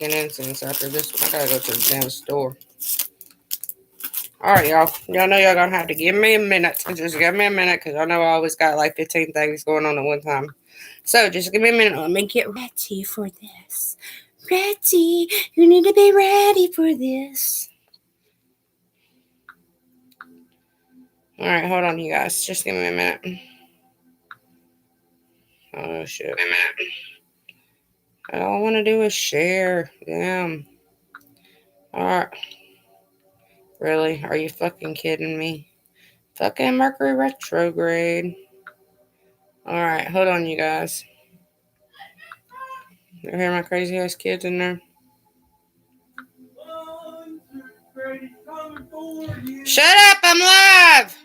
incense after this one. I gotta go to the damn store. Alright, y'all. Y'all know y'all gonna have to give me a minute. Just give me a minute, because I know I always got like 15 things going on at one time. So, just give me a minute. Let me get ready for this. Ready. You need to be ready for this. Alright, hold on, you guys. Just give me a minute. Oh, shit. All I want to do is share. Damn. Alright. Really? Are you fucking kidding me? Fucking Mercury retrograde. Alright, hold on, you guys. You hear my crazy ass kids in there? Shut up, I'm live!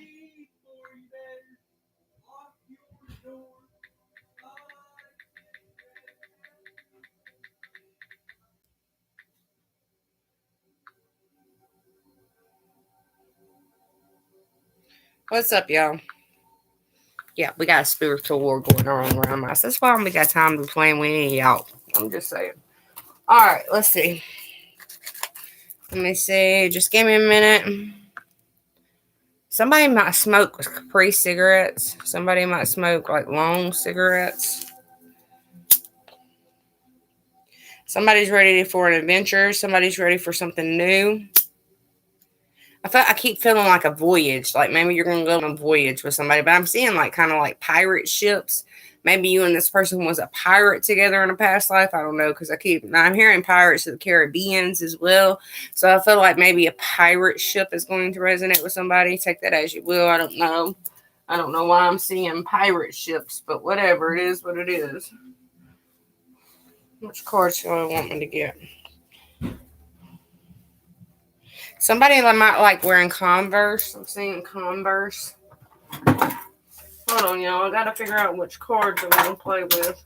What's up, y'all? Yeah, we got a spiritual war going on around us. That's why we got time to be playing with any of y'all. I'm just saying. Alright, let's see. Let me see. Just give me a minute. Somebody might smoke Capri cigarettes. Somebody might smoke like long cigarettes. Somebody's ready for an adventure. Somebody's ready for something new. I keep feeling like a voyage. Like maybe you're going to go on a voyage with somebody. But I'm seeing like kind of like pirate ships. Maybe you and this person was a pirate together in a past life. I don't know, because I'm hearing Pirates of the Caribbeans as well. So I feel like maybe a pirate ship is going to resonate with somebody. Take that as you will. I don't know. I don't know why I'm seeing pirate ships, but whatever. It is what it is. Which cards do I want me to get? Somebody might like wearing Converse. I'm seeing Converse. Hold on, y'all. I gotta figure out which cards I'm gonna play with.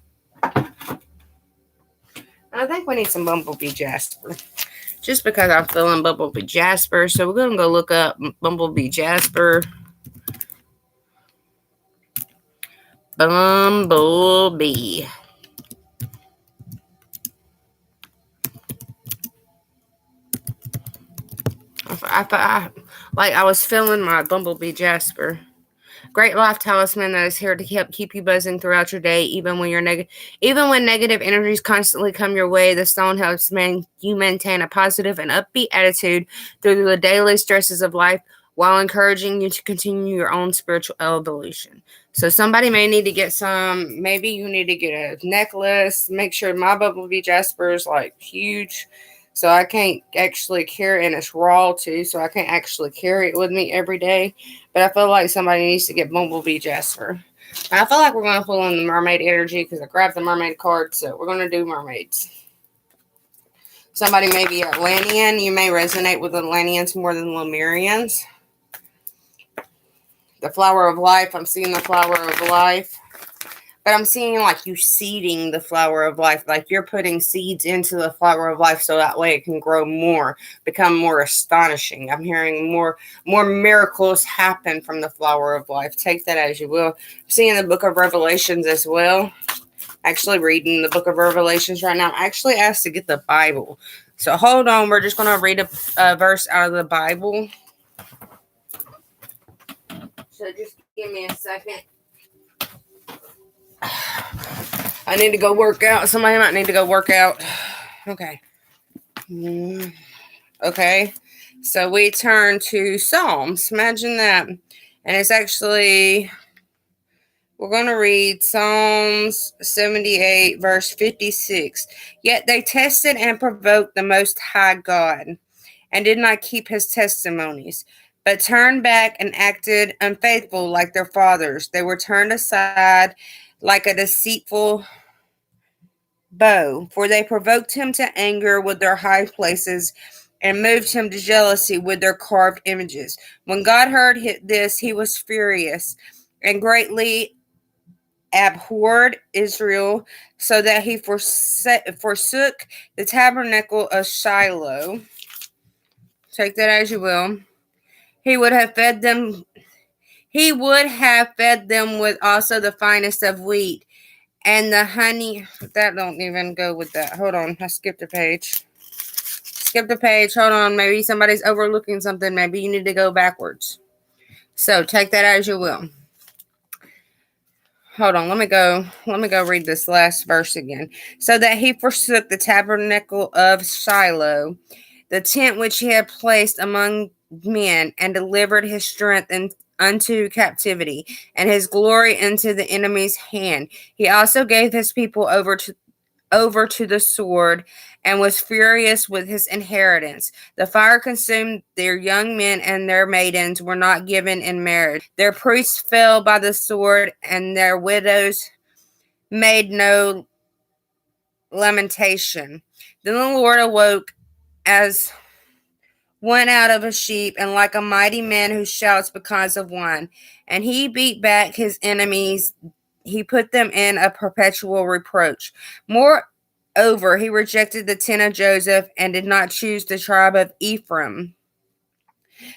I think we need some Bumblebee Jasper. Just because I'm feeling Bumblebee Jasper. So we're gonna go look up Bumblebee Jasper. Bumblebee. I was feeling my Bumblebee Jasper. Great life talisman that is here to help keep you buzzing throughout your day, even when negative energies constantly come your way. The stone helps you maintain a positive and upbeat attitude through the daily stresses of life, while encouraging you to continue your own spiritual evolution. So somebody may need to get some. Maybe you need to get a necklace. Make sure my Bumblebee Jasper is like huge. So I can't actually carry it, and it's raw too, so I can't actually carry it with me every day. But I feel like somebody needs to get Bumblebee Jasper. And I feel like we're going to pull in the mermaid energy because I grabbed the mermaid card, so we're going to do mermaids. Somebody may be Atlantean. You may resonate with Atlanteans more than Lemurians. The flower of life. I'm seeing the flower of life. But I'm seeing like you seeding the flower of life. Like you're putting seeds into the flower of life so that way it can grow more, become more astonishing. I'm hearing more miracles happen from the flower of life. Take that as you will. I'm seeing the book of Revelations as well. Actually reading the book of Revelations right now. I'm actually asked to get the Bible. So hold on. We're just going to read a verse out of the Bible. So just give me a second. I need to go work out. Somebody might need to go work out. Okay. Okay. So we turn to Psalms. Imagine that. And it's actually, we're going to read Psalms 78, verse 56. Yet they tested and provoked the Most High God, and did not keep his testimonies, but turned back and acted unfaithful like their fathers. They were turned aside like a deceitful bow, for they provoked him to anger with their high places, and moved him to jealousy with their carved images. When God heard this, he was furious, and greatly abhorred Israel, so that he forsook the tabernacle of Shiloh. Take that as you will. He would have fed them with also the finest of wheat, And the honey, that don't even go with that. Hold on, I skipped a page. Skip the page. Hold on, maybe somebody's overlooking something. Maybe you need to go backwards. So take that as you will. Hold on, let me go read this last verse again. So that he forsook the tabernacle of Shiloh, the tent which he had placed among men, and delivered his strength unto captivity, and his glory into the enemy's hand. He also gave his people over to the sword, and was furious with his inheritance. The fire consumed their young men, and their maidens were not given in marriage. Their priests fell by the sword, and their widows made no lamentation. Then the Lord awoke as one out of a sheep, and like a mighty man who shouts because of one. And he beat back his enemies. He put them in a perpetual reproach. Moreover, he rejected the tent of Joseph, and did not choose the tribe of Ephraim,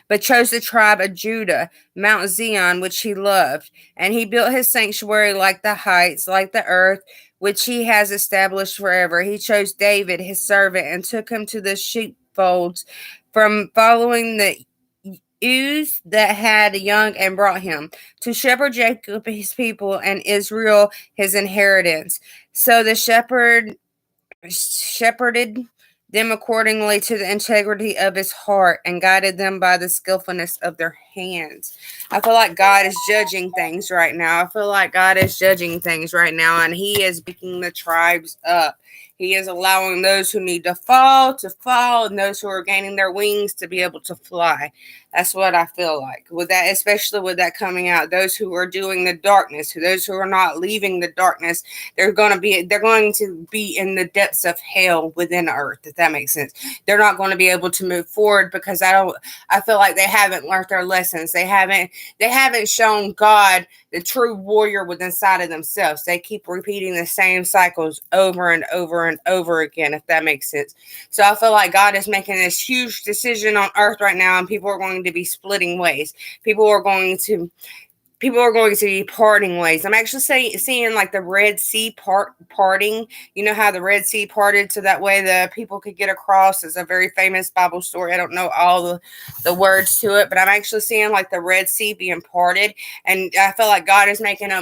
but chose the tribe of Judah, Mount Zion, which he loved. And he built his sanctuary like the heights, like the earth, which he has established forever. He chose David, his servant, and took him to the sheepfolds from following the ewes that had young, and brought him to shepherd Jacob his people, and Israel his inheritance. So the shepherded them accordingly to the integrity of his heart, and guided them by the skillfulness of their hands. I feel like God is judging things right now. And he is picking the tribes up. He is allowing those who need to fall, and those who are gaining their wings to be able to fly. That's what I feel like with that, especially with that coming out. Those who are doing the darkness, those who are not leaving the darkness, they're going to be in the depths of hell within earth, if that makes sense. They're not going to be able to move forward because I feel like they haven't learned their lessons. They haven't shown God the true warrior within inside of themselves. They keep repeating the same cycles over and over and over again, if that makes sense. So I feel like God is making this huge decision on earth right now, and people are going to be splitting ways. People are going to be parting ways. I'm actually seeing like the Red Sea parting. You know how the Red Sea parted so that way the people could get across. It's a very famous Bible story. I don't know all the words to it, but I'm actually seeing like the Red Sea being parted. And I feel like God is making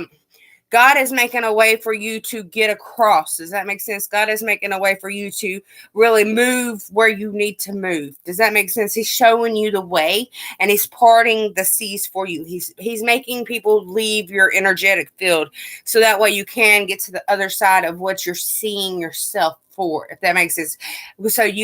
a way for you to get across. Does that make sense? God is making a way for you to really move where you need to move. Does that make sense? He's showing you the way, and he's parting the seas for you. He's making people leave your energetic field so that way you can get to the other side of what you're seeing yourself for, if that makes sense. So I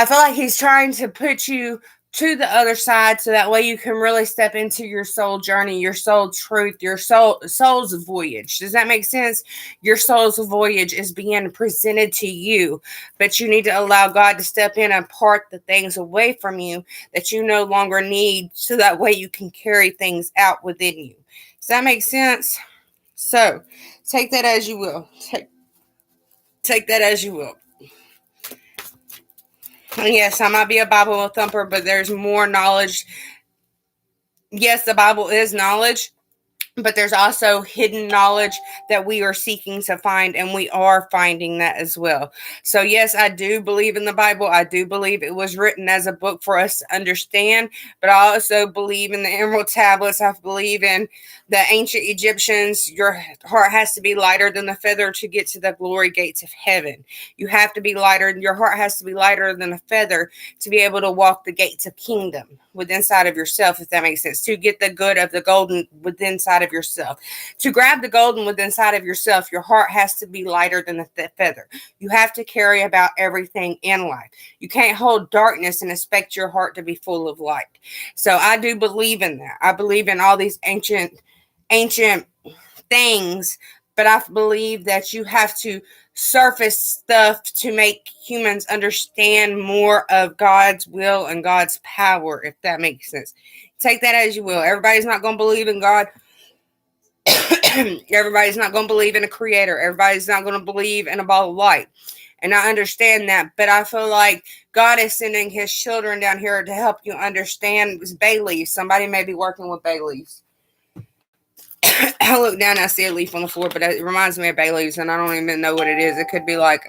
feel like he's trying to put you to the other side so that way you can really step into your soul journey, your soul truth, your soul's voyage. Does that make sense? Your soul's voyage is being presented to you, but you need to allow God to step in and part the things away from you that you no longer need so that way you can carry things out within you. Does that make sense? So take that as you will. Take that as you will. Yes, I might be a Bible thumper, but there's more knowledge. Yes, the Bible is knowledge, but there's also hidden knowledge that we are seeking to find, and we are finding that as well. So yes, I do believe in the Bible. I do believe it was written as a book for us to understand, but I also believe in the Emerald Tablets. I believe in the ancient Egyptians. Your heart has to be lighter than the feather to get to the glory gates of heaven. You have to be lighter. Your heart has to be lighter than a feather to be able to walk the gates of kingdom within inside of yourself, if that makes sense, to get the good of the golden within inside of yourself. To grab the golden within inside of yourself, your heart has to be lighter than the feather. You have to carry about everything in life. You can't hold darkness and expect your heart to be full of light. So I do believe in that. I believe in all these ancient things, but I believe that you have to surface stuff to make humans understand more of God's will and God's power, if that makes sense. Take that as you will. Everybody's not going to believe in God. Everybody's not going to believe in a creator. Everybody's not going to believe in a ball of light. And I understand that, but I feel like God is sending his children down here to help you understand bay leaves. Somebody may be working with bay leaves. I look down, I see a leaf on the floor, but it reminds me of bay leaves, and I don't even know what it is. It could be like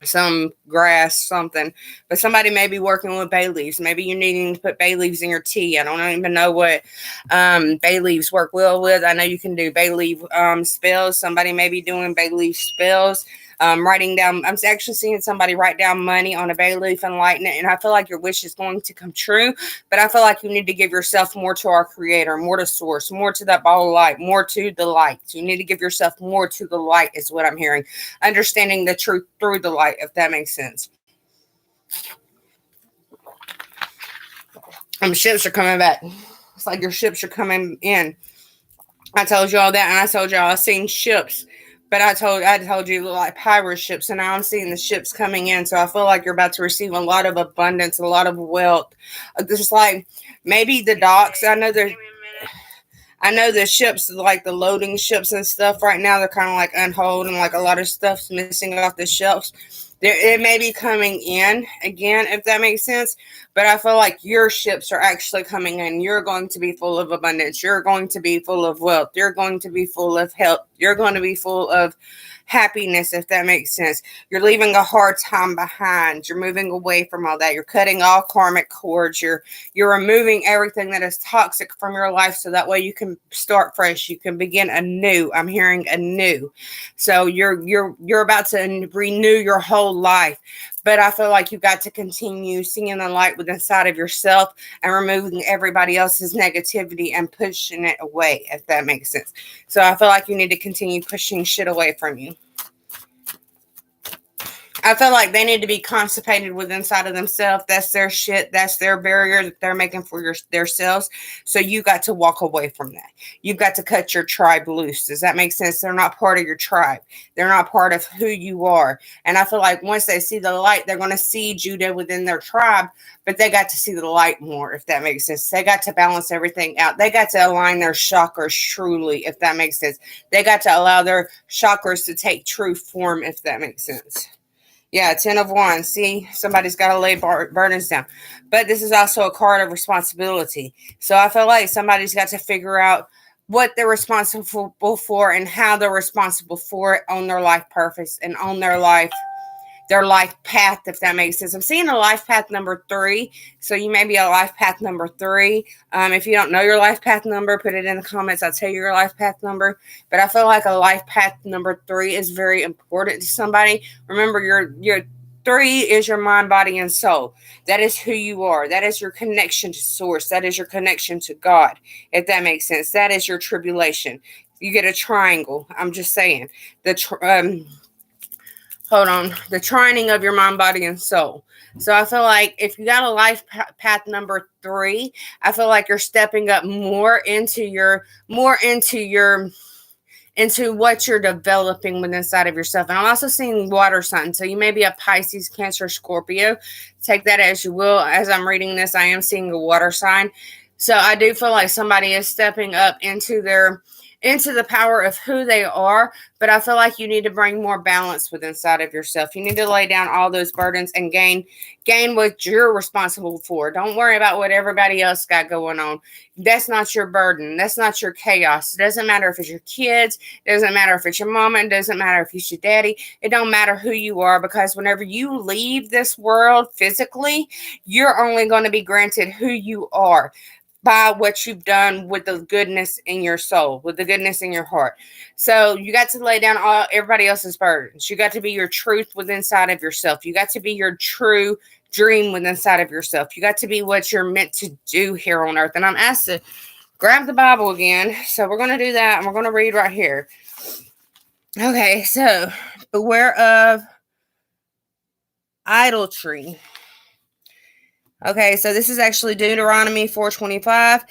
some grass, something, but somebody may be working with bay leaves. Maybe you're needing to put bay leaves in your tea. I don't even know what bay leaves work well with. I know you can do bay leaf spells. Somebody may be doing bay leaf spells. Writing down, I'm actually seeing somebody write down money on a bay leaf and lighten it, and I feel like your wish is going to come true, but I feel like you need to give yourself more to our creator, more to source, more to that ball of light, more to the light. You need to give yourself more to the light is what I'm hearing. Understanding the truth through the light, if that makes sense. Ships are coming back. It's like your ships are coming in. I told you all that, and I told y'all I seen ships, but I told you like pirate ships, and now I'm seeing the ships coming in. So I feel like you're about to receive a lot of abundance, a lot of wealth. Just like maybe the docks. I know the ships, like the loading ships and stuff. Right now, they're kind of like unhold, and like a lot of stuff's missing off the shelves. It may be coming in again, if that makes sense. But I feel like your ships are actually coming in. You're going to be full of abundance. You're going to be full of wealth. You're going to be full of health. You're going to be full of happiness, if that makes sense. You're leaving a hard time behind. You're moving away from all that. You're cutting all karmic cords. You're removing everything that is toxic from your life, so that way you can start fresh. You can begin anew. I'm hearing anew. So you're about to renew your whole life. But I feel like you got to continue seeing the light within inside of yourself and removing everybody else's negativity and pushing it away, if that makes sense. So I feel like you need to continue pushing shit away from you. I feel like they need to be constipated within inside of themselves. That's their shit. That's their barrier that they're making for their selves. So you got to walk away from that. You've got to cut your tribe loose. Does that make sense? They're not part of your tribe. They're not part of who you are. And I feel like once they see the light, they're going to see Judah within their tribe, but they got to see the light more, if that makes sense. They got to balance everything out. They got to align their chakras truly, if that makes sense. They got to allow their chakras to take true form, if that makes sense. Yeah, 10 of Wands. See, somebody's got to lay burdens down. But this is also a card of responsibility. So I feel like somebody's got to figure out what they're responsible for and how they're responsible for it on their life purpose and on their life path, if that makes sense. I'm seeing a life path number 3. So you may be a life path number 3. If you don't know your life path number, put it in the comments. I'll tell you your life path number. But I feel like a life path number 3 is very important to somebody. Remember, your 3 is your mind, body, and soul. That is who you are. That is your connection to source. That is your connection to God, if that makes sense. That is your tribulation. You get a triangle. I'm just saying. Hold on, the trining of your mind, body, and soul. So I feel like if you got a life path number 3, I feel like you're stepping up more into what you're developing within inside of yourself. And I'm also seeing water signs. So you may be a Pisces, Cancer, Scorpio. Take that as you will. As I'm reading this, I am seeing a water sign. So I do feel like somebody is stepping up into the power of who they are, but I feel like you need to bring more balance within inside of yourself. You need to lay down all those burdens and gain what you're responsible for. Don't worry about what everybody else got going on. That's not your burden. That's not your chaos. It doesn't matter if it's your kids. It doesn't matter if it's your mama. It doesn't matter if it's your daddy. It don't matter who you are, because whenever you leave this world physically, you're only going to be granted who you are by what you've done with the goodness in your soul, with the goodness in your heart. So you got to lay down everybody else's burdens. You got to be your truth within inside of yourself. You got to be your true dream within inside of yourself. You got to be what you're meant to do here on earth. And I'm asked to grab the Bible again. So we're going to do that, and we're going to read right here. Okay, so beware of idolatry. Okay, so this is actually Deuteronomy 4:25.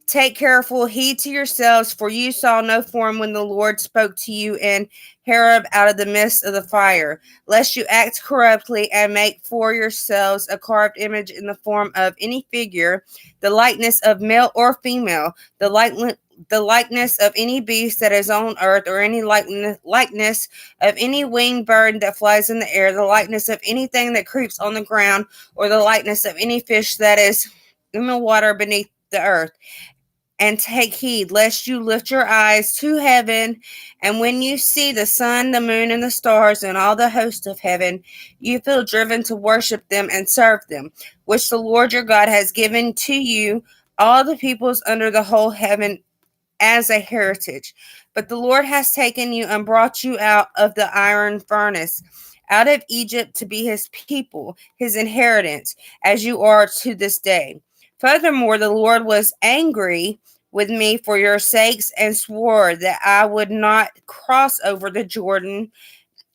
Take careful heed to yourselves, for you saw no form when the Lord spoke to you in Horeb out of the midst of the fire, lest you act corruptly and make for yourselves a carved image in the form of any figure, the likeness of male or female, the likeness of any beast that is on earth, or any likeness of any winged bird that flies in the air, the likeness of anything that creeps on the ground, or the likeness of any fish that is in the water beneath the earth. and take heed, lest you lift your eyes to heaven, and when you see the sun, the moon, and the stars, and all the host of heaven, you feel driven to worship them and serve them, which the Lord your God has given to you, all the peoples under the whole heaven, as a heritage. But the Lord has taken you and brought you out of the iron furnace, out of Egypt, to be his people, his inheritance, as you are to this day. Furthermore, the Lord was angry with me for your sakes and swore that I would not cross over the Jordan,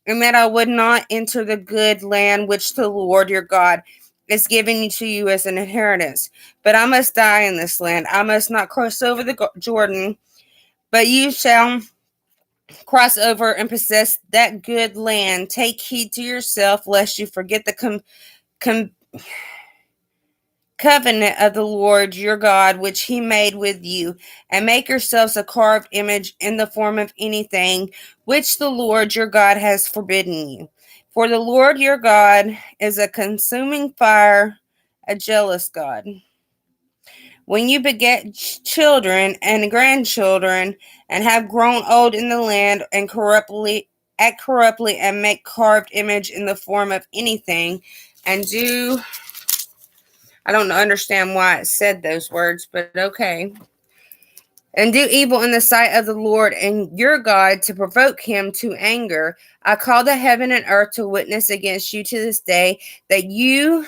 and that I would not enter the good land which the Lord your God is giving to you as an inheritance. But I must die in this land. I must not cross over the Jordan, but you shall cross over and possess that good land. Take heed to yourself, lest you forget the covenant of the Lord your God, which he made with you, and make yourselves a carved image in the form of anything which the Lord your God has forbidden you. For the Lord your God is a consuming fire, a jealous God. When you beget children and grandchildren, and have grown old in the land, and act corruptly, and make carved image in the form of anything, and do, I don't understand why it said those words, but okay. And do evil in the sight of the Lord and your God, to provoke him to anger, I call the heaven and earth to witness against you to this day, that you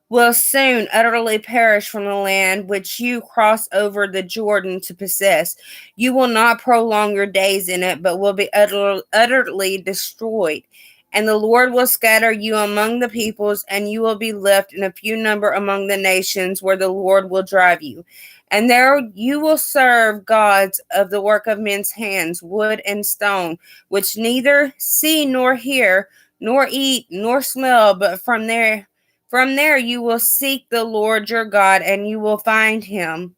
will soon utterly perish from the land which you cross over the Jordan to possess. You will not prolong your days in it, but will be utterly destroyed. And the Lord will scatter you among the peoples, and you will be left in a few number among the nations where the Lord will drive you. And there you will serve gods of the work of men's hands, wood and stone, which neither see nor hear, nor eat, nor smell, but from there you will seek the Lord your God, and you will find him,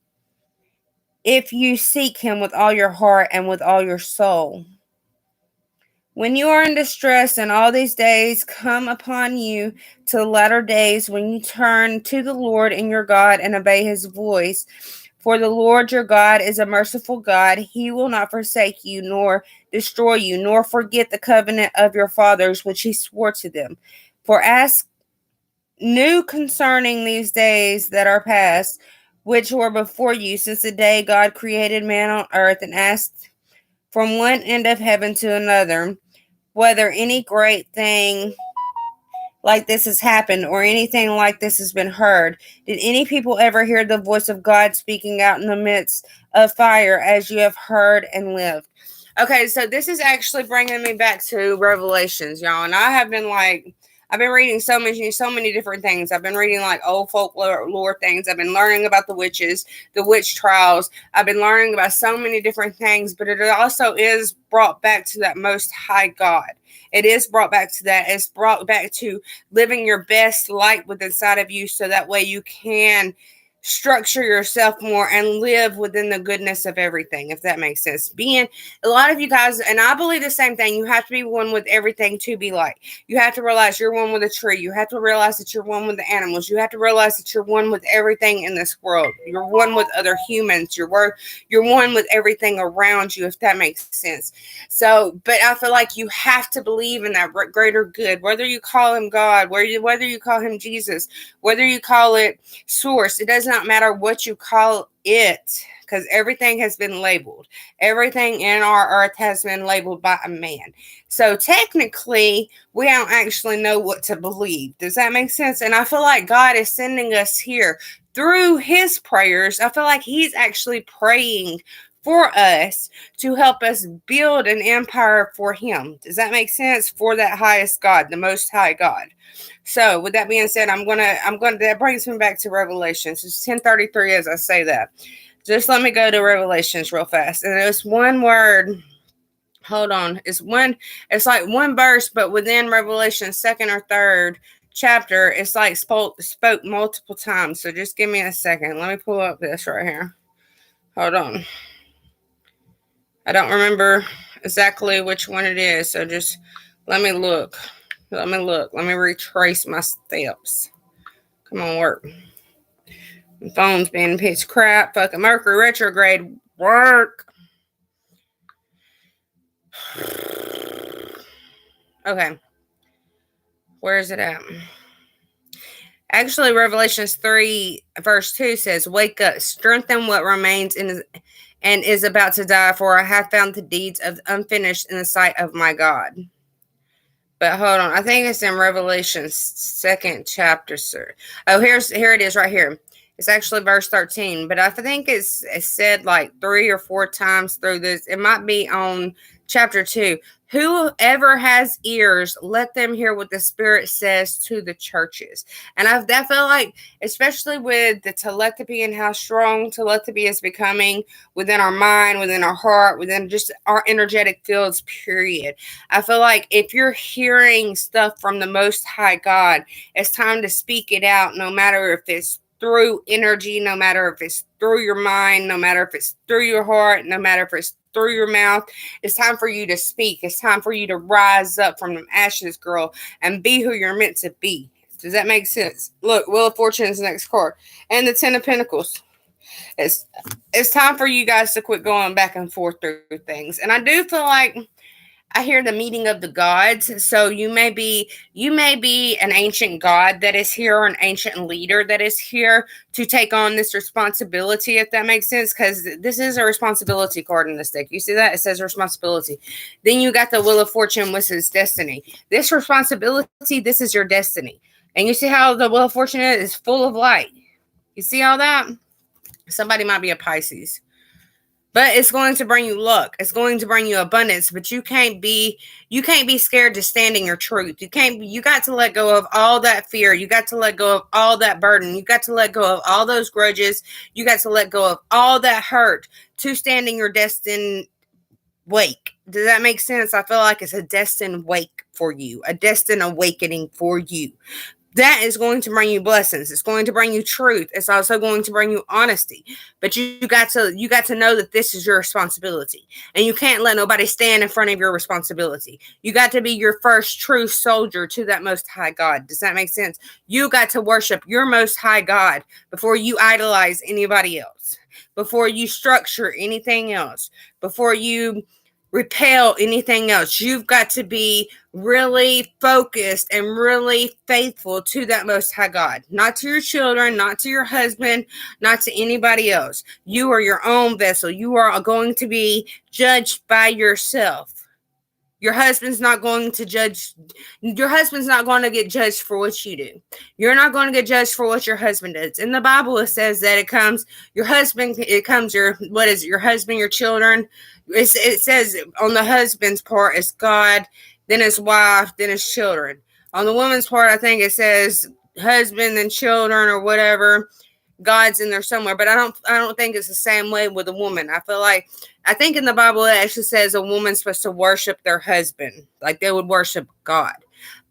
if you seek him with all your heart and with all your soul. When you are in distress, and all these days come upon you to the latter days, when you turn to the Lord and your God and obey his voice, for the Lord your God is a merciful God. He will not forsake you, nor destroy you, nor forget the covenant of your fathers, which he swore to them. For ask new concerning these days that are past, which were before you, since the day God created man on earth, and asked from one end of heaven to another, whether any great thing like this has happened, or anything like this has been heard. Did any people ever hear the voice of God speaking out in the midst of fire, as you have heard and lived? Okay, so this is actually bringing me back to Revelations, y'all. And I've been reading so many different things. I've been reading like old folklore things. I've been learning about the witches, the witch trials. I've been learning about so many different things, but it also is brought back to that Most High God. It is brought back to that. It's brought back to living your best light within inside of you, so that way you can structure yourself more and live within the goodness of everything, if that makes sense. Being a lot of you guys, and I believe the same thing, you have to be one with everything to be light. You have to realize you're one with a tree. You have to realize that you're one with the animals. You have to realize that you're one with everything in this world. You're one with other humans. You're one with everything around you, if that makes sense. So, but I feel like you have to believe in that greater good, whether you call him God, whether you call him Jesus, whether you call it source. It does not matter what you call it, because everything has been labeled. Everything in our earth has been labeled by a man. So technically, we don't actually know what to believe. Does that make sense? And I feel like God is sending us here through his prayers. I feel like he's actually praying for us to help us build an empire for him. Does that make sense? For that highest God, the Most High God. So with that being said, that brings me back to Revelations. It's 10:33 as I say that. Just let me go to Revelations real fast. And it's one word. Hold on. It's like one verse, but within Revelation's second or third chapter, it's like spoke multiple times. So just give me a second. Let me pull up this right here. Hold on. I don't remember exactly which one it is. So just let me look. Let me retrace my steps. Come on, work. My phone's being a piece of crap. Fucking Mercury retrograde work. Okay. Where is it at? Actually, Revelations 3, verse 2 says, "Wake up, strengthen what remains and is about to die, for I have found the deeds of unfinished in the sight of my God." But hold on, I think it's in Revelation's 2nd chapter, sir. Oh, here it is right here. It's actually verse 13, but I think it's said like 3 or 4 times through this. It might be on chapter 2. Whoever has ears, let them hear what the Spirit says to the churches. And I feel like, especially with the telepathy and how strong telepathy is becoming within our mind, within our heart, within just our energetic fields, period. I feel like if you're hearing stuff from the Most High God, it's time to speak it out, no matter if it's through energy, no matter if it's through your mind, no matter if it's through your heart, no matter if it's through your mouth. It's time for you to speak. It's time for you to rise up from the ashes, girl, and be who you're meant to be. Does that make sense? Look, Wheel of Fortune is the next card. And the 10 of Pentacles. It's time for you guys to quit going back and forth through things. And I do feel like I hear the meeting of the gods. So you may be an ancient god that is here, or an ancient leader that is here to take on this responsibility, if that makes sense, because this is a responsibility card in this deck. You see that? It says responsibility. Then you got the Wheel of Fortune, which is destiny. This responsibility, this is your destiny. And you see how the Wheel of Fortune is full of light. You see all that? Somebody might be a Pisces. But it's going to bring you luck. It's going to bring you abundance. But you can't be scared to stand in your truth. You got to let go of all that fear. You got to let go of all that burden. You got to let go of all those grudges. You got to let go of all that hurt to stand in your destined wake. Does that make sense? I feel like it's a destined wake for you, a destined awakening for you. That is going to bring you blessings. It's going to bring you truth. It's also going to bring you honesty. But you got to know that this is your responsibility. And you can't let nobody stand in front of your responsibility. You got to be your first true soldier to that Most High God. Does that make sense? You got to worship your Most High God before you idolize anybody else. Before you structure anything else. Before you repel anything else. You've got to be really focused and really faithful to that Most High God. Not to your children, not to your husband, not to anybody else. You are your own vessel. You are going to be judged by yourself. Your husband's not going to judge. Your husband's not going to get judged for what you do. You're not going to get judged for what your husband does. In the Bible, it says that it comes your husband. It comes your your husband, your children. It says on the husband's part, it's God, then his wife, then his children. On the woman's part, I think it says husband and children or whatever. God's in there somewhere, but I don't think it's the same way with a woman. I think in the Bible it actually says a woman's supposed to worship their husband, like they would worship God.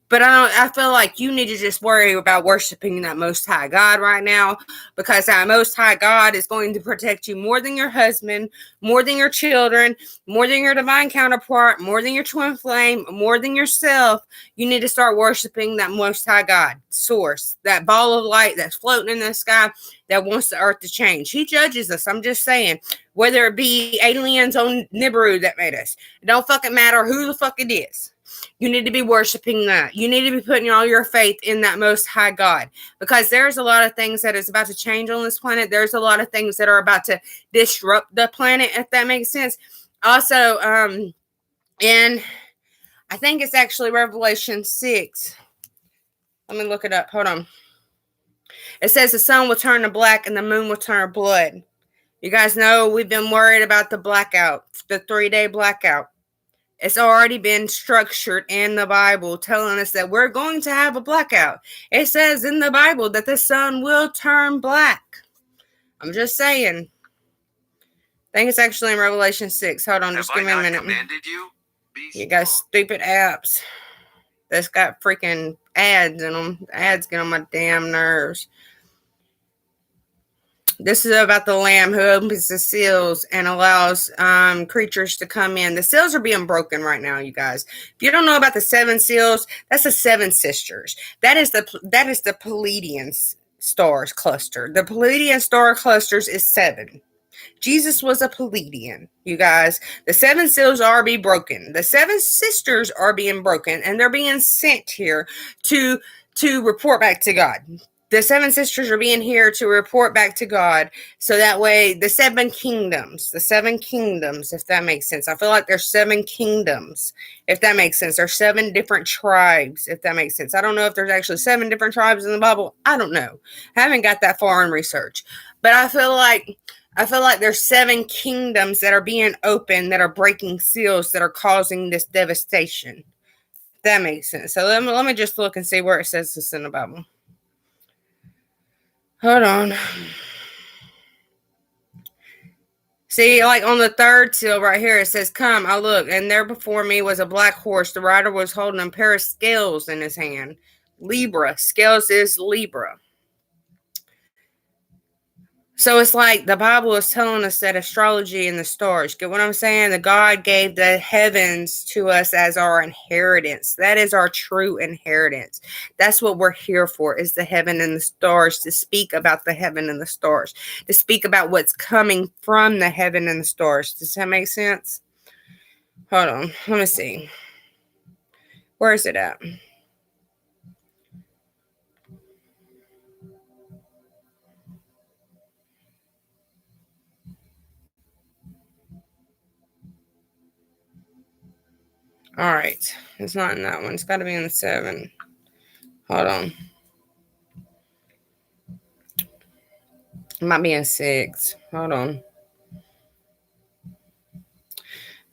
But I feel like you need to just worry about worshiping that Most High God right now, because that Most High God is going to protect you more than your husband, more than your children, more than your divine counterpart, more than your twin flame, more than yourself. You need to start worshiping that Most High God, source, that ball of light that's floating in the sky that wants the earth to change. He judges us. I'm just saying, whether it be aliens on Nibiru that made us, it don't fucking matter who the fuck it is. You need to be worshiping that. You need to be putting all your faith in that Most High God, because there's a lot of things that is about to change on this planet. There's a lot of things that are about to disrupt the planet, if that makes sense. Also, and I think it's actually Revelation 6. Let me look it up. Hold on. It says the sun will turn to black and the moon will turn to blood. You guys know we've been worried about the blackout, the 3-day blackout. It's already been structured in the Bible, telling us that we're going to have a blackout. It says in the Bible that the sun will turn black. I'm just saying. I think it's actually in Revelation 6. Hold on, just give me a minute. You got stupid apps that's got freaking ads in them. Ads get on my damn nerves. This is about the Lamb who opens the seals and allows creatures to come in. The seals are being broken right now, you guys. If you don't know about the 7 seals, that's the 7 sisters. That is the Pleiadians stars cluster. The Pleiadian star clusters is 7. Jesus was a Pleiadian, you guys. The 7 seals are being broken. The 7 sisters are being broken, and they're being sent here to report back to God. The 7 sisters are being here to report back to God, so that way the 7 kingdoms, if that makes sense. I feel like there's 7 kingdoms, if that makes sense. There's 7 different tribes, if that makes sense. I don't know if there's actually 7 different tribes in the Bible. I don't know. I haven't got that far in research, but I feel like there's 7 kingdoms that are being opened, that are breaking seals, that are causing this devastation. That makes sense. So let me just look and see where it says this in the Bible. Hold on. See, like on the 3rd seal right here, it says, "Come, I look, and there before me was a black horse. The rider was holding a pair of scales in his hand." Libra. Scales is Libra. So it's like the Bible is telling us that astrology and the stars, get what I'm saying? The God gave the heavens to us as our inheritance. That is our true inheritance. That's what we're here for, is the heaven and the stars, to speak about the heaven and the stars, to speak about what's coming from the heaven and the stars. Does that make sense? Hold on. Let me see. Where is it at? All right. It's not in that one. It's got to be in the 7. Hold on. It might be in 6. Hold on.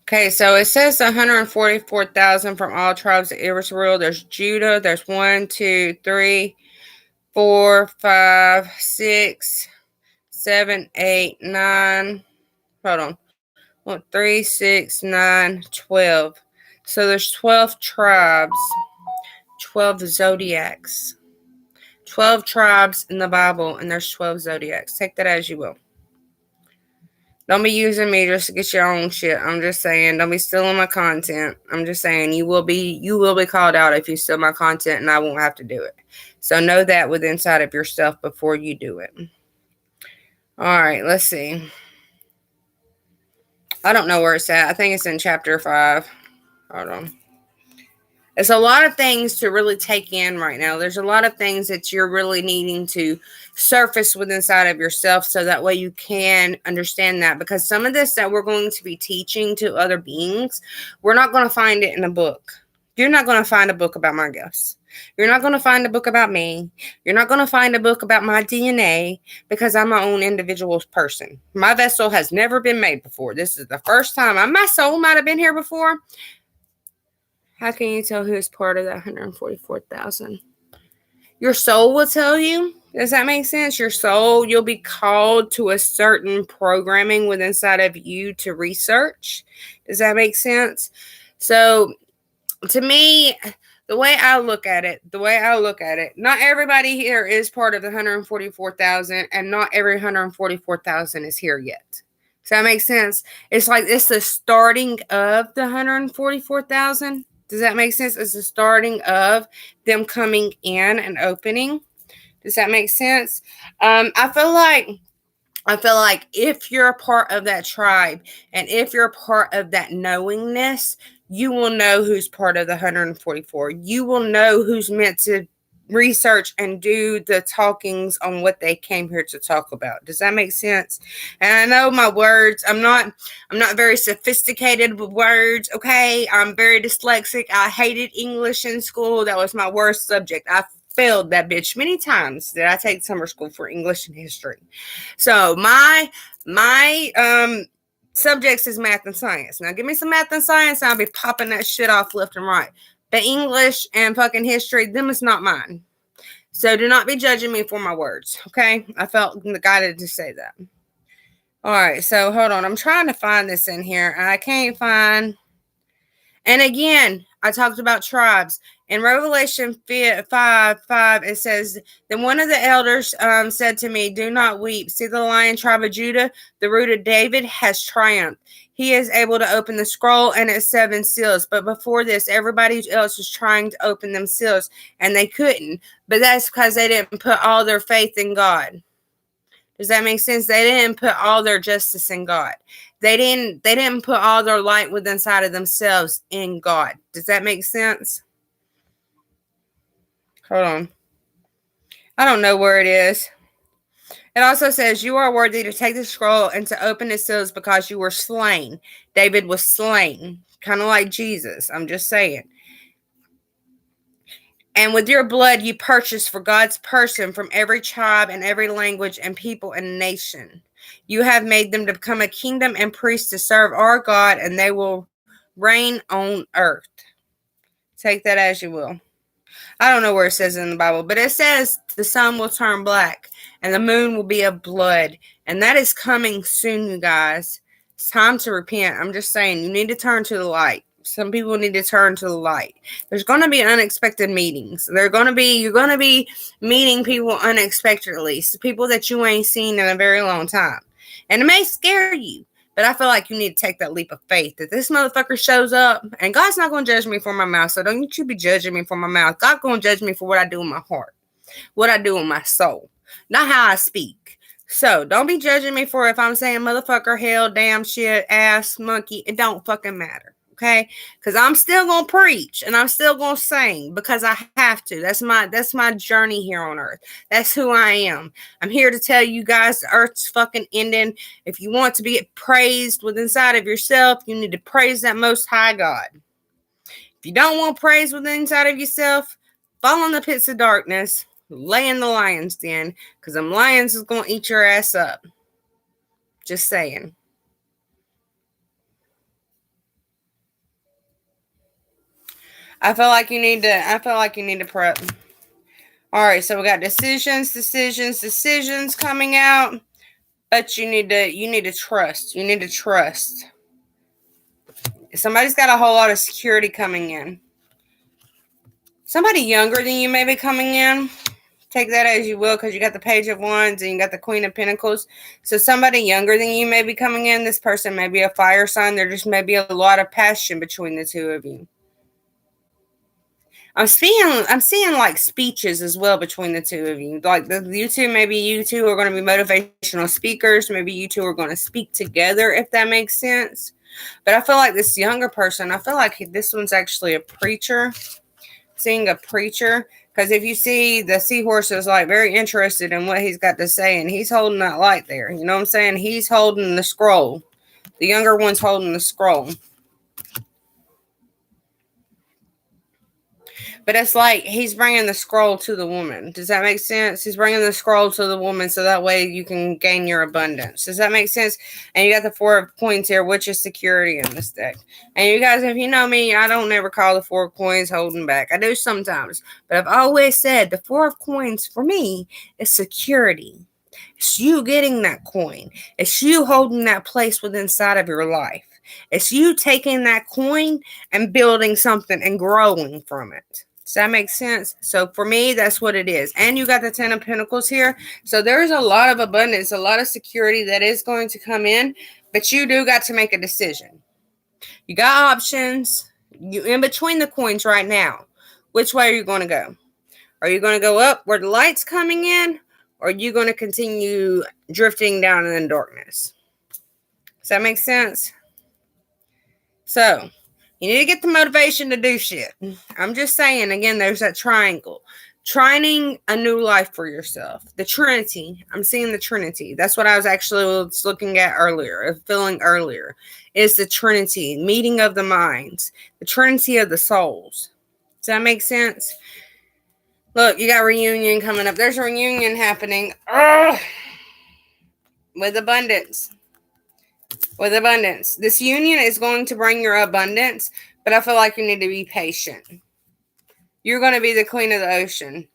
Okay, so it says 144,000 from all tribes of Israel. There's Judah. There's 1, 2, 3, 4, 5, 6, 7, 8, 9. Hold on. 1, 3, 6, 9, 12. So there's 12 tribes, 12 zodiacs, 12 tribes in the Bible, and there's 12 zodiacs. Take that as you will. Don't be using me just to get your own shit. I'm just saying, don't be stealing my content. I'm just saying, you will be called out if you steal my content, and I won't have to do it. So know that with inside of yourself before you do it. All right, let's see. I don't know where it's at. I think it's in chapter 5. Hold on. It's a lot of things to really take in right now. There's a lot of things that you're really needing to surface within inside of yourself, so that way you can understand that. Because some of this that we're going to be teaching to other beings, we're not going to find it in a book. You're not going to find a book about my gifts. You're not going to find a book about me. You're not going to find a book about my DNA, because I'm my own individual person. My vessel has never been made before. This is the first time. My soul might have been here before. How can you tell who's part of that 144,000? Your soul will tell you. Does that make sense? Your soul, you'll be called to a certain programming within inside of you to research. Does that make sense? So, to me, the way I look at it, not everybody here is part of the 144,000, and not every 144,000 is here yet. Does that make sense? It's like it's the starting of the 144,000. Does that make sense? It's the starting of them coming in and opening. Does that make sense? I feel like if you're a part of that tribe, and if you're a part of that knowingness, you will know who's part of the 144. You will know who's meant to research and do the talkings on what they came here to talk about. Does that make sense? And I know my words, I'm not very sophisticated with words, okay? I'm very dyslexic. I hated English in school. That was my worst subject. I failed that bitch many times. Did I take summer school for English and history? So my subjects is math and science. Now give me some math and science, and I'll be popping that shit off left and right. But English and fucking history, them is not mine. So do not be judging me for my words, okay? I felt guided to say that. All right, so hold on. I'm trying to find this in here. I can't find. And again, I talked about tribes. In Revelation 5:5, it says, Then one of the elders said to me, Do not weep. See, the Lion tribe of Judah, the root of David, has triumphed. He is able to open the scroll and its 7 seals. But before this, everybody else was trying to open them seals, and they couldn't. But that's because they didn't put all their faith in God. Does that make sense? They didn't put all their justice in God. They didn't put all their light within inside of themselves in God. Does that make sense? Hold on. I don't know where it is. It also says, You are worthy to take the scroll and to open its seals because you were slain. David was slain. Kind of like Jesus. I'm just saying. And with your blood you purchased for God's person from every tribe and every language and people and nation. You have made them to become a kingdom and priests to serve our God, and they will reign on earth. Take that as you will. I don't know where it says in the Bible, but it says the sun will turn black and the moon will be of blood. And that is coming soon, you guys. It's time to repent. I'm just saying, you need to turn to the light. Some people need to turn to the light. There's going to be unexpected meetings. You're going to be meeting people unexpectedly. So people that you ain't seen in a very long time. And it may scare you. But I feel like you need to take that leap of faith that this motherfucker shows up, and God's not going to judge me for my mouth. So don't you be judging me for my mouth. God's going to judge me for what I do in my heart, what I do in my soul, not how I speak. So don't be judging me for if I'm saying motherfucker, hell, damn, shit, ass, monkey. It don't fucking matter. Okay, because I'm still gonna preach and I'm still gonna sing because I have to. That's my journey here on earth. That's who I am. I'm here to tell you guys the earth's fucking ending. If you want to be praised within inside of yourself, you need to praise that most high God. If you don't want praise within inside of yourself, fall in the pits of darkness, lay in the lion's den, because them lions is gonna eat your ass up. Just saying. I feel like you need to prep. All right, so we got decisions coming out, but you need to trust. You need to trust. Somebody's got a whole lot of security coming in. Somebody younger than you may be coming in. Take that as you will, because you got the Page of Wands and you got the Queen of Pentacles. So somebody younger than you may be coming in. This person may be a fire sign. There just may be a lot of passion between the two of you. I'm seeing like speeches as well between the two of you. Like maybe you two are going to be motivational speakers. Maybe you two are going to speak together, if that makes sense. But I feel like this younger person, I feel like this one's actually a preacher. Seeing a preacher. Because if you see, the seahorse is like very interested in what he's got to say, and he's holding that light there. You know what I'm saying? He's holding the scroll. The younger one's holding the scroll. But it's like he's bringing the scroll to the woman. Does that make sense? He's bringing the scroll to the woman so that way you can gain your abundance. Does that make sense? And you got the 4 of coins here, which is security in this deck. And you guys, if you know me, I don't ever call the 4 of coins holding back. I do sometimes. But I've always said the 4 of coins for me is security. It's you getting that coin. It's you holding that place within inside of your life. It's you taking that coin and building something and growing from it. Does that make sense? So for me, that's what it is. And you got the 10 of Pentacles here. So there's a lot of abundance, a lot of security that is going to come in. But you do got to make a decision. You got options. You in between the coins right now. Which way are you going to go? Are you going to go up where the light's coming in? Or are you going to continue drifting down in the darkness? Does that make sense? So you need to get the motivation to do shit. I'm just saying, again, there's that triangle. Trying a new life for yourself. The Trinity. I'm seeing the Trinity. That's what I was actually looking at earlier, feeling earlier. Is the Trinity. Meeting of the minds. The Trinity of the souls. Does that make sense? Look, you got reunion coming up. There's a reunion happening. Ugh. With abundance. With abundance. This union is going to bring your abundance, but I feel like you need to be patient. You're going to be the queen of the ocean,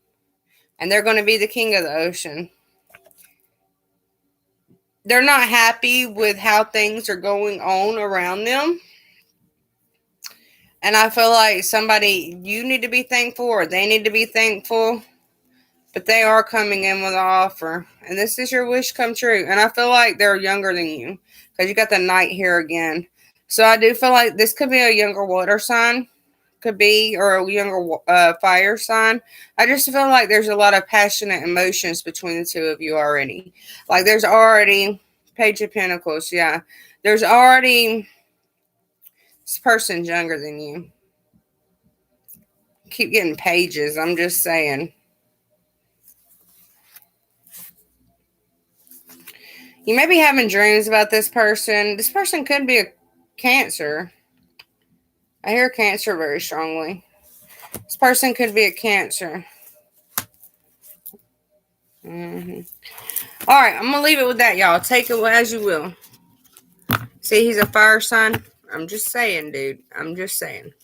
and they're going to be the king of the ocean. They're not happy with how things are going on around them. And I feel like somebody, you need to be thankful or they need to be thankful. But they are coming in with an offer. And this is your wish come true. And I feel like they're younger than you. Because you got the knight here again. So I do feel like this could be a younger water sign. Could be. Or a younger fire sign. I just feel like there's a lot of passionate emotions between the two of you already. Like there's already Page of Pentacles. Yeah. There's already... This person's younger than you. Keep getting pages. I'm just saying. You may be having dreams about this person. This person could be a Cancer. I hear Cancer very strongly. This person could be a Cancer. All right, I'm going to leave it with that, y'all. Take it as you will. See, he's a fire sign. I'm just saying, dude. I'm just saying.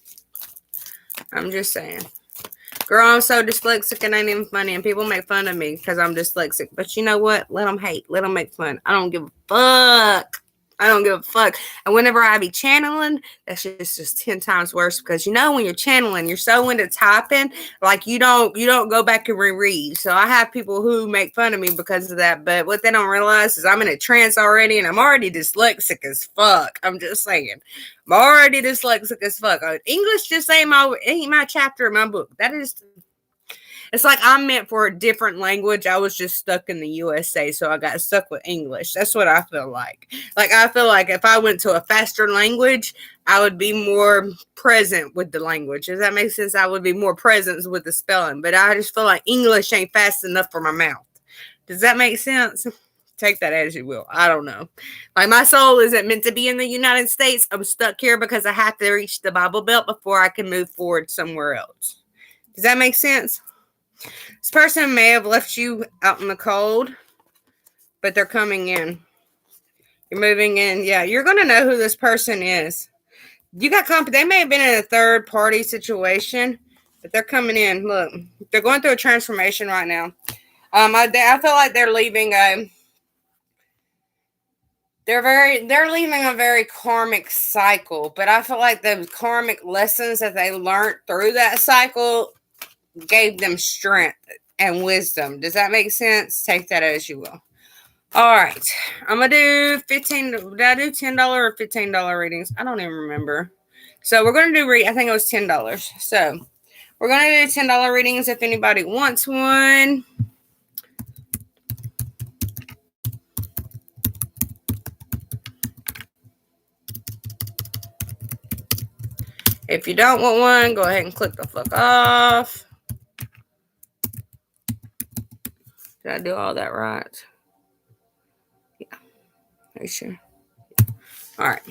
Girl, I'm so dyslexic and ain't even funny. And people make fun of me because I'm dyslexic. But you know what? Let them hate. Let them make fun. I don't give a fuck. And whenever I be channeling, that's just 10 times worse. Because you know when you're channeling, you're so into typing, like you don't go back and reread. So I have people who make fun of me because of that. But what they don't realize is I'm in a trance already, and I'm already dyslexic as fuck. I'm just saying. I'm already dyslexic as fuck. English just ain't my chapter in my book. It's like I'm meant for a different language. I was just stuck in the USA, so I got stuck with English. That's what I feel like. Like, I feel like if I went to a faster language, I would be more present with the language. Does that make sense? I would be more present with the spelling. But I just feel like English ain't fast enough for my mouth. Does that make sense? Take that as you will. I don't know. Like, my soul isn't meant to be in the United States. I'm stuck here because I have to reach the Bible Belt before I can move forward somewhere else. Does that make sense? This person may have left you out in the cold, but they're coming in. You're moving in. Yeah, you're going to know who this person is. You got they may have been in a third party situation, but they're coming in. Look, they're going through a transformation right now. I feel like they're leaving they're leaving a very karmic cycle, but I feel like the karmic lessons that they learned through that cycle gave them strength and wisdom. Does that make sense? Take that as you will. All right. I'm going to do did I do $10 or $15 readings? I don't even remember. So we're going to do I think it was $10. So we're going to do $10 readings if anybody wants one. If you don't want one, go ahead and click the fuck off. Did I do all that right? Yeah. Are you sure? All right.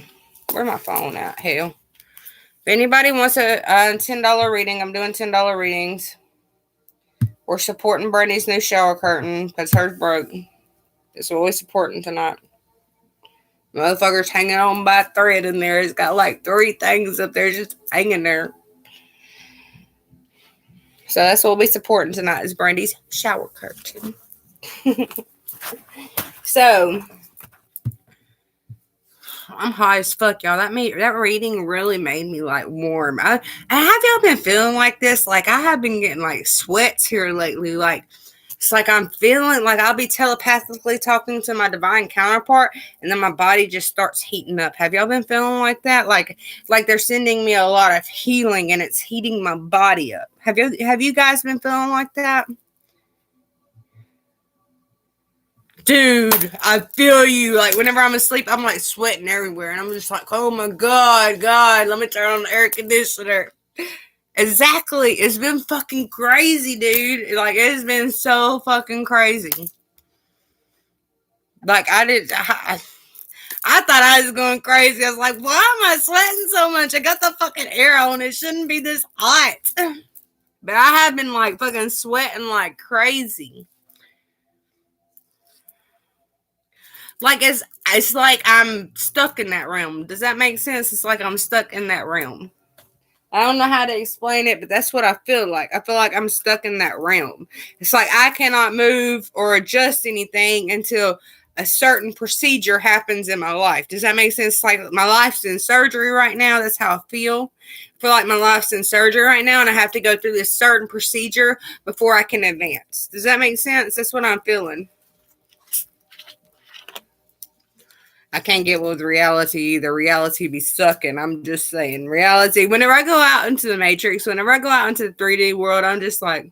Where's my phone at? Hell. If anybody wants a $10 reading, I'm doing $10 readings. We're supporting Brandy's new shower curtain because hers broke. It's what we're supporting tonight. Motherfucker's hanging on by a thread in there. It's got like 3 things up there just hanging there. So that's what we'll be supporting tonight is Brandy's shower curtain. So I'm high as fuck, y'all. That reading really made me like warm. Have y'all been feeling like this? Like I have been getting like sweats here lately. Like it's like I'm feeling like I'll be telepathically talking to my divine counterpart, and then my body just starts heating up. Have y'all been feeling like that? Like they're sending me a lot of healing, and it's heating my body up. Have you guys been feeling like that? Dude, I feel you. Like, whenever I'm asleep, I'm, like, sweating everywhere. And I'm just like, oh, my God, let me turn on the air conditioner. Exactly. It's been fucking crazy, dude. Like, it's been so fucking crazy. Like, I thought I was going crazy. I was like, why am I sweating so much? I got the fucking air on. It shouldn't be this hot. But I have been, like, fucking sweating like crazy. Like, it's like I'm stuck in that realm. Does that make sense? It's like I'm stuck in that realm. I don't know how to explain it, but that's what I feel like. I feel like I'm stuck in that realm. It's like I cannot move or adjust anything until a certain procedure happens in my life. Does that make sense? Like my life's in surgery right now. That's how I feel. I feel like my life's in surgery right now and I have to go through this certain procedure before I can advance. Does that make sense? That's what I'm feeling. I can't get with reality either. Reality be sucking. I'm just saying. Reality, whenever I go out into the matrix, whenever I go out into the 3D world, I'm just like,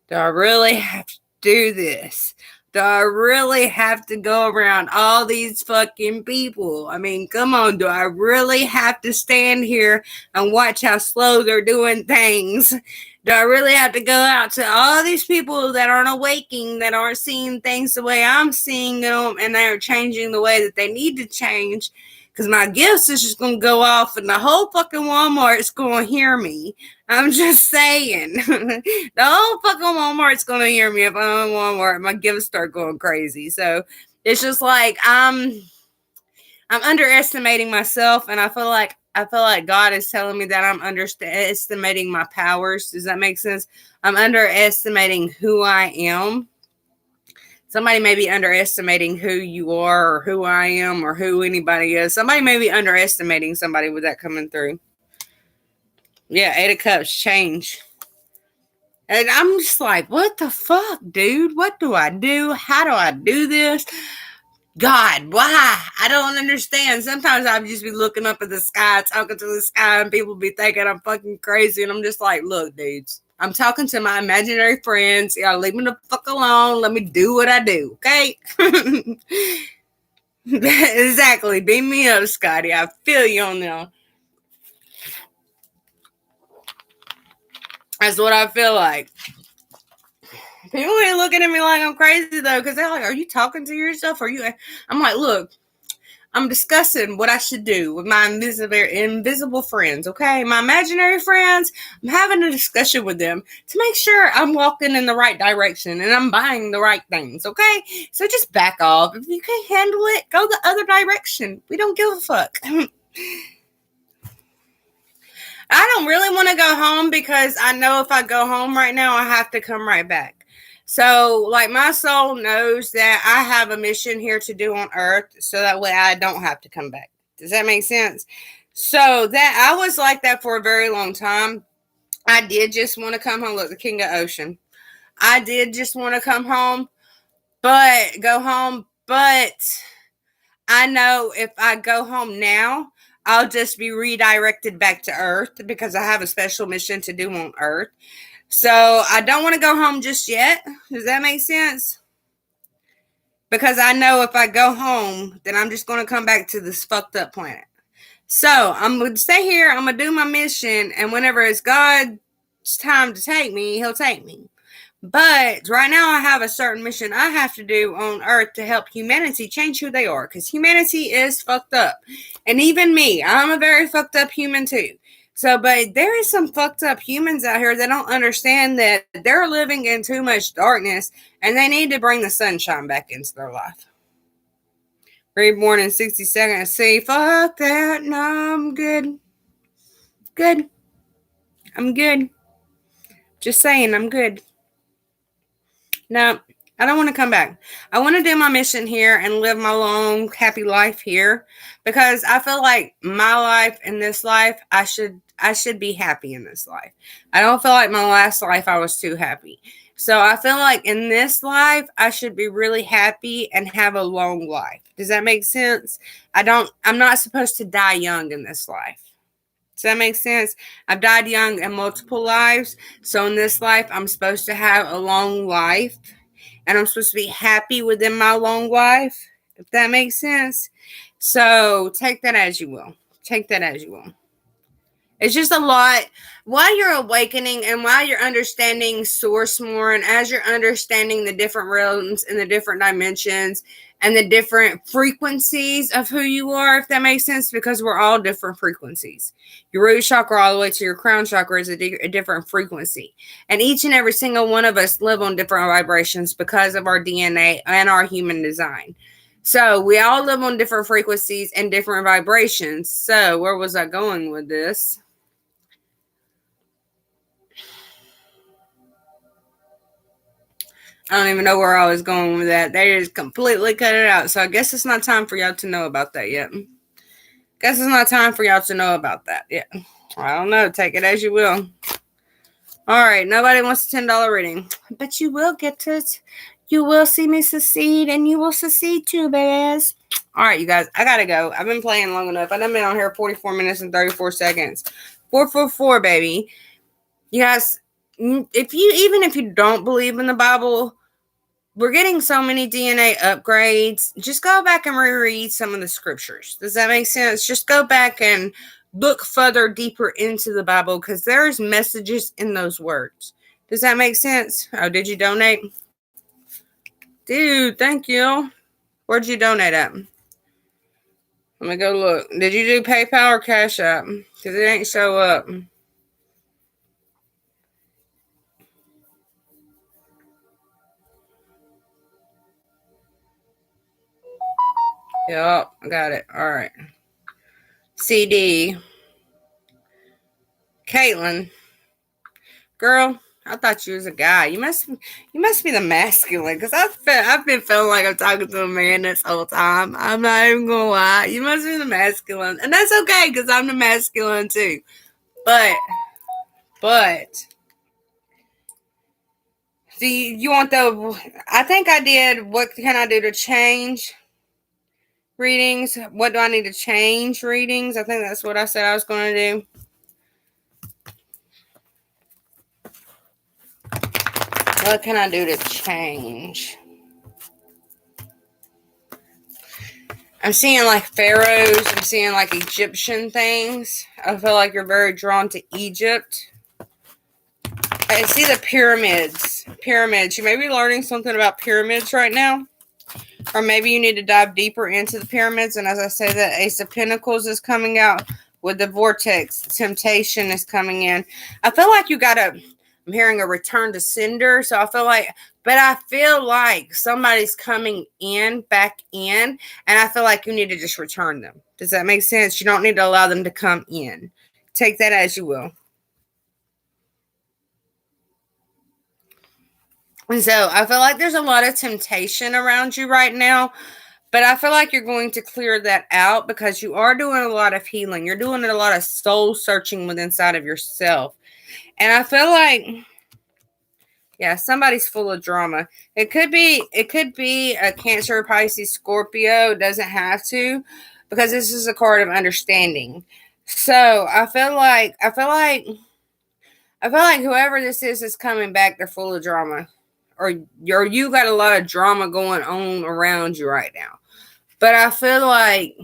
do I really have to do this? Do I really have to go around all these fucking people? I mean, come on. Do I really have to stand here and watch how slow they're doing things? Do I really have to go out to all these people that aren't awaking, that aren't seeing things the way I'm seeing them, and they're changing the way that they need to change? Because my gifts is just going to go off and the whole fucking Walmart's going to hear me. I'm just saying. The whole fucking Walmart's going to hear me if I'm in Walmart. My gifts start going crazy. So it's just like I'm underestimating myself, and I feel like God is telling me that I'm underestimating my powers. Does that make sense? I'm underestimating who I am. Somebody may be underestimating who you are or who I am or who anybody is. Somebody may be underestimating somebody with that coming through. Yeah, 8 of Cups, change. And I'm just like, what the fuck, dude? What do I do? How do I do this? God, why? I don't understand. Sometimes I'll just be looking up at the sky, talking to the sky, and people be thinking I'm fucking crazy. And I'm just like, look, dudes, I'm talking to my imaginary friends. Y'all leave me the fuck alone. Let me do what I do, okay? Exactly. Beam me up, Scotty. I feel you on there. That's what I feel like. People ain't looking at me like I'm crazy, though, because they're like, are you talking to yourself? Are you? I'm like, look, I'm discussing what I should do with my invisible friends, okay? My imaginary friends, I'm having a discussion with them to make sure I'm walking in the right direction and I'm buying the right things, okay? So just back off. If you can't handle it, go the other direction. We don't give a fuck. I don't really want to go home because I know if I go home right now, I have to come right back. So, like, my soul knows that I have a mission here to do on earth, so that way I don't have to come back. Does that make sense? So, that I was like that for a very long time. I did just want to come home. Look, the King of Ocean. I did just want to come home, go home, but I know if I go home now, I'll just be redirected back to Earth because I have a special mission to do on Earth. So I don't want to go home just yet. Does that make sense? Because I know if I go home, then I'm just going to come back to this fucked up planet. So I'm going to stay here. I'm going to do my mission. And whenever it's God's time to take me, he'll take me. But right now I have a certain mission I have to do on Earth to help humanity change who they are. Because humanity is fucked up. And even me, I'm a very fucked up human too. So, but there is some fucked up humans out here that don't understand that they're living in too much darkness and they need to bring the sunshine back into their life. Reborn in 60 seconds. See, fuck that. No, I'm good. Good. I'm good. Just saying, I'm good. No, I don't want to come back. I want to do my mission here and live my long, happy life here because I feel like my life in this life, I should be happy in this life. I don't feel like my last life I was too happy. So I feel like in this life, I should be really happy and have a long life. Does that make sense? I'm not supposed to die young in this life. Does that make sense? I've died young in multiple lives. So in this life, I'm supposed to have a long life. And I'm supposed to be happy within my long life. If that makes sense. So take that as you will. Take that as you will. It's just a lot. While you're awakening and while you're understanding source more, and as you're understanding the different realms and the different dimensions and the different frequencies of who you are, if that makes sense, because we're all different frequencies. Your root chakra all the way to your crown chakra is a different frequency. And each and every single one of us live on different vibrations because of our DNA and our human design. So we all live on different frequencies and different vibrations. So where was I going with this? I don't even know where I was going with that. They just completely cut it out. So I guess it's not time for y'all to know about that yet. Guess it's not time for y'all to know about that yet. I don't know. Take it as you will. All right. Nobody wants a $10 reading. But you will get it. You will see me succeed, and you will succeed too, babies. All right, you guys. I got to go. I've been playing long enough. I've been on here 44 minutes and 34 seconds. 444, baby. You guys, if you don't believe in the Bible, we're getting so many DNA upgrades. Just go back and reread some of the scriptures. Does that make sense? Just go back and look further deeper into the Bible, because there's messages in those words. Does that make sense? Oh, did you donate? Dude, thank you. Where'd you donate at? Let me go look. Did you do PayPal or Cash App? Because it ain't show up. Yep, I got it. All right. CD. Caitlin. Girl, I thought you was a guy. You must be the masculine, because I've been feeling like I'm talking to a man this whole time. I'm not even gonna lie. You must be the masculine, and that's okay, because I'm the masculine too. But do you want the? I think I did. What can I do to change readings? What do I need to change readings? I think that's what I said I was going to do. What can I do to change? I'm seeing like pharaohs. I'm seeing like Egyptian things. I feel like you're very drawn to Egypt. I see the pyramids. Pyramids. You may be learning something about pyramids right now. Or maybe you need to dive deeper into the pyramids. And as I say, the Ace of Pentacles is coming out with the vortex. Temptation is coming in. I feel like you got to... I'm hearing a return to sender. So I feel like somebody's coming back in, and I feel like you need to just return them. Does that make sense? You don't need to allow them to come in. Take that as you will. And so I feel like there's a lot of temptation around you right now, but I feel like you're going to clear that out, because you are doing a lot of healing. You're doing a lot of soul searching within inside of yourself. And I feel like, yeah, somebody's full of drama. It could be a Cancer, Pisces, Scorpio. It doesn't have to, because this is a card of understanding. So I feel like whoever this is coming back. They're full of drama, or you got a lot of drama going on around you right now. But I feel like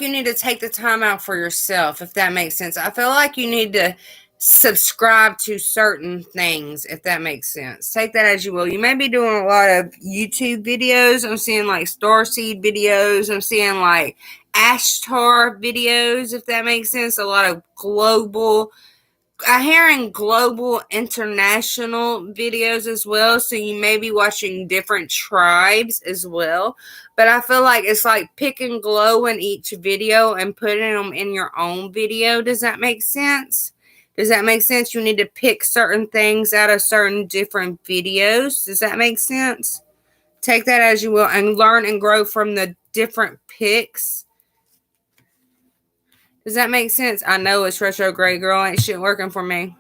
you need to take the time out for yourself, if that makes sense. I feel like you need to subscribe to certain things, if that makes sense. Take that as you will. You may be doing a lot of YouTube videos. I'm seeing like starseed videos. I'm seeing like Ashtar videos, if that makes sense. A lot of global... I'm hearing global international videos as well. So you may be watching different tribes as well. But I feel like it's like pick and glow in each video and putting them in your own video. Does that make sense? Does that make sense? You need to pick certain things out of certain different videos. Does that make sense? Take that as you will and learn and grow from the different picks. Does that make sense? I know it's retrograde, girl. Ain't shit working for me.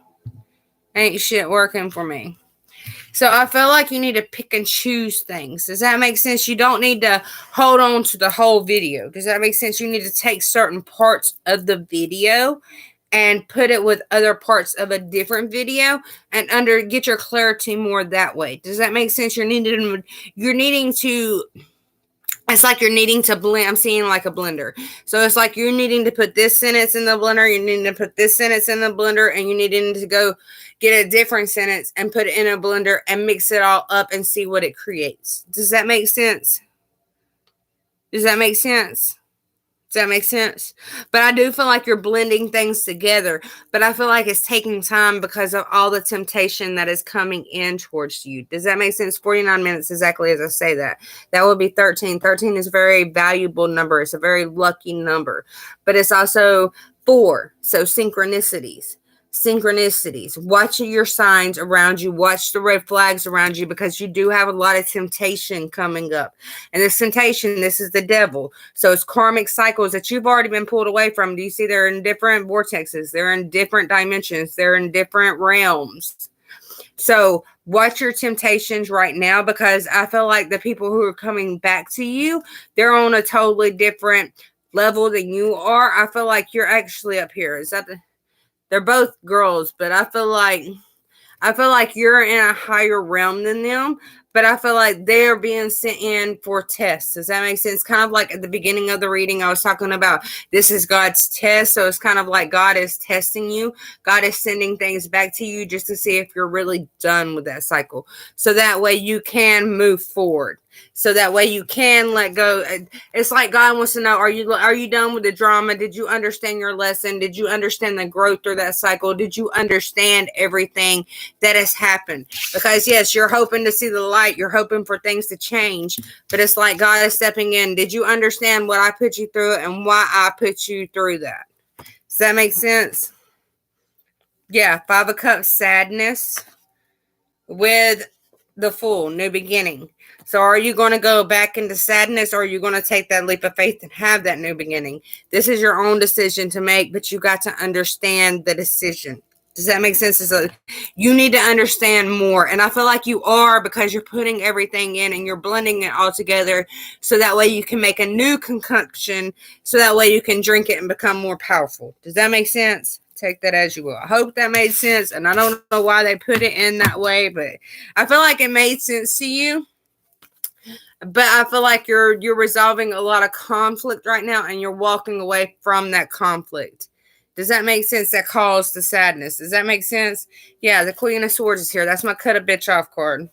Ain't shit working for me. So I feel like you need to pick and choose things. Does that make sense? You don't need to hold on to the whole video. Does that make sense? You need to take certain parts of the video and put it with other parts of a different video and get your clarity more that way. Does that make sense? You're needing to... It's like you're needing to blend. I'm seeing like a blender. So it's like you're needing to put this sentence in the blender. You're needing to put this sentence in the blender. And you're needing to go get a different sentence and put it in a blender and mix it all up and see what it creates. Does that make sense? Does that make sense? Does that make sense? But I do feel like you're blending things together. But I feel like it's taking time because of all the temptation that is coming in towards you. Does that make sense? 49 minutes exactly as I say that. That would be 13. 13 is a very valuable number. It's a very lucky number. But it's also 4. So synchronicities. synchronicities. Watch your signs around you. Watch the red flags around you, because you do have a lot of temptation coming up. And this temptation, this is the devil. So it's karmic cycles that you've already been pulled away from. Do you see they're in different vortexes? They're in different dimensions. They're in different realms. So watch your temptations right now, because I feel like the people who are coming back to you, they're on a totally different level than you are. I feel like you're actually up here. Is that they're both girls, but I feel like you're in a higher realm than them, but I feel like they're being sent in for tests. Does that make sense? Kind of like at the beginning of the reading, I was talking about this is God's test. So it's kind of like God is testing you. God is sending things back to you just to see if you're really done with that cycle. So that way you can move forward. So that way you can let go. It's like God wants to know, are you done with the drama? Did you understand your lesson? Did you understand the growth through that cycle? Did you understand everything that has happened? Because yes, you're hoping to see the light. You're hoping for things to change. But it's like God is stepping in. Did you understand what I put you through and why I put you through that? Does that make sense? Yeah, 5 of Cups, sadness with the Fool, new beginning. So are you going to go back into sadness, or are you going to take that leap of faith and have that new beginning? This is your own decision to make, but you got to understand the decision. Does that make sense? You need to understand more. And I feel like you are, because you're putting everything in and you're blending it all together, so that way you can make a new concoction, so that way you can drink it and become more powerful. Does that make sense? Take that as you will. I hope that made sense. And I don't know why they put it in that way, but I feel like it made sense to you. But I feel like you're resolving a lot of conflict right now, and you're walking away from that conflict. Does that make sense? That caused the sadness. Does that make sense? Yeah, the Queen of Swords is here. That's my cut a bitch off card.